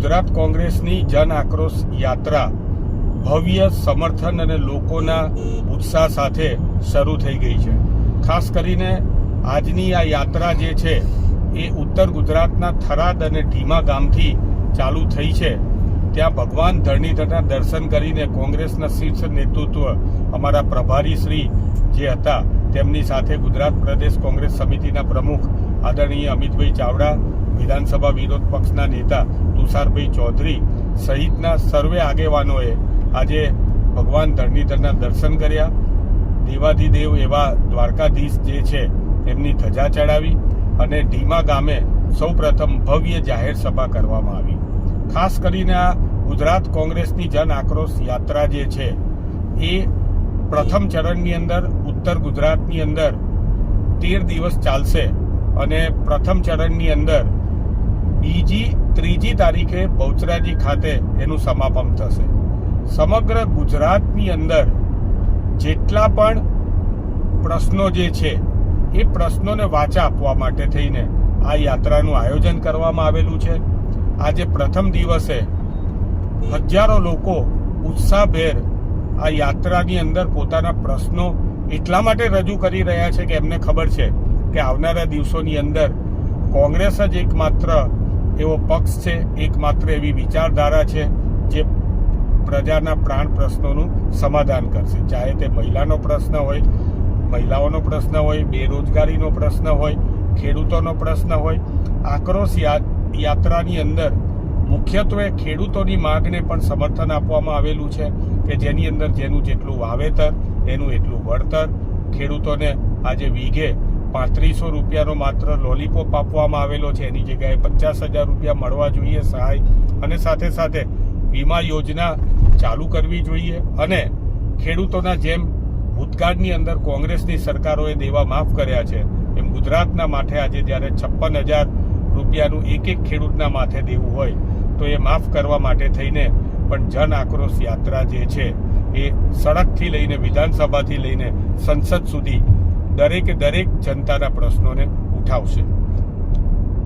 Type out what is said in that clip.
ગુજરાત કોંગ્રેસની જન આક્રોશ યાત્રા ભવ્ય સમર્થન અને લોકોના ઉત્સાહ સાથે શરૂ થઈ ગઈ છે. ખાસ કરીને આજની આ યાત્રા જે છે એ ઉત્તર ગુજરાતના થરાદ અને ઢીમા ગામથી ચાલુ થઈ છે. ત્યાં ભગવાન ધરણીધરના દર્શન કરીને કોંગ્રેસના શીર્ષ નેતૃત્વ અમારા પ્રભારી શ્રી જે હતા તેમની સાથે ગુજરાત પ્રદેશ કોંગ્રેસ સમિતિના પ્રમુખ આદરણીય અમિતભાઈ ચાવડા, વિધાનસભા વિરોધ પક્ષના નેતા તુષારભાઈ ચૌધરી સહિતના સર્વે આગેવાનોએ આજે ભગવાન ધરણીધરના દર્શન કર્યા. દેવાધિદેવ એવા દ્વારકાધીશ જે છે એમની ધજા ચડાવી અને ઢીમા ગામે સૌપ્રથમ ભવ્ય જાહેર સભા કરવામાં આવી. ખાસ કરીને આ ગુજરાત કોંગ્રેસની જન આક્રોશ યાત્રા જે છે એ પ્રથમ ચરણની અંદર ઉત્તર ગુજરાતની અંદર 13 દિવસ ચાલશે અને પ્રથમ ચરણની અંદર ત્રીજી તારીખે બહુચરાજી ખાતે એનું સમાપન થશે. સમગ્ર ગુજરાતની અંદર જેટલા પણ પ્રશ્નો જે છે એ પ્રશ્નોને વાચા આપવા માટે થઈને આ યાત્રાનું આયોજન કરવામાં આવેલું છે. આજે પ્રથમ દિવસે હજારો લોકો ઉત્સાહભેર આ યાત્રાની અંદર પોતાના પ્રશ્નો એટલા માટે રજૂ કરી રહ્યા છે કે એમને ખબર છે કે આવનારા દિવસોની અંદર કોંગ્રેસ જ એકમાત્ર એવો પક્ષ છે, એકમાત્ર એવી વિચારધારા છે જે પ્રજાના પ્રાણ પ્રશ્નોનું સમાધાન કરશે. ચાહે તે મહિલાનો પ્રશ્ન હોય, મહિલાઓનો પ્રશ્ન હોય, બેરોજગારીનો પ્રશ્ન હોય, ખેડૂતોનો પ્રશ્ન હોય. આક્રોશ યાત્રાની અંદર મુખ્યત્વે ખેડૂતોની માંગને પણ સમર્થન આપવામાં આવેલું છે કે જેની અંદર જેનું જેટલું વાવેતર એનું એટલું વળતર. ખેડૂતોને આજે વીઘે 3500 રૂપિયાનો માત્ર લોલીપોપ આપવામાં આવેલો છે, એની જગ્યાએ 50,000 રૂપિયા મળવા જોઈએ સહાય. અને સાથે સાથે વીમા યોજના ચાલુ કરવી જોઈએ અને ખેડૂતોના જેમ ભૂતકાળની અંદર કોંગ્રેસની સરકારોએ દેવા માફ કર્યા છે એમ ગુજરાતના માથે આજે જ્યારે 56,000 રૂપિયાનું એક ખેડૂતના માથે દેવું હોય તો એ માફ કરવા માટે થઈને પણ જન આક્રોશ યાત્રા જે છે એ સડકથી લઈને વિધાનસભાથી લઈને સંસદ સુધી દરેક જનતાના પ્રશ્નોને ઉઠાવશે.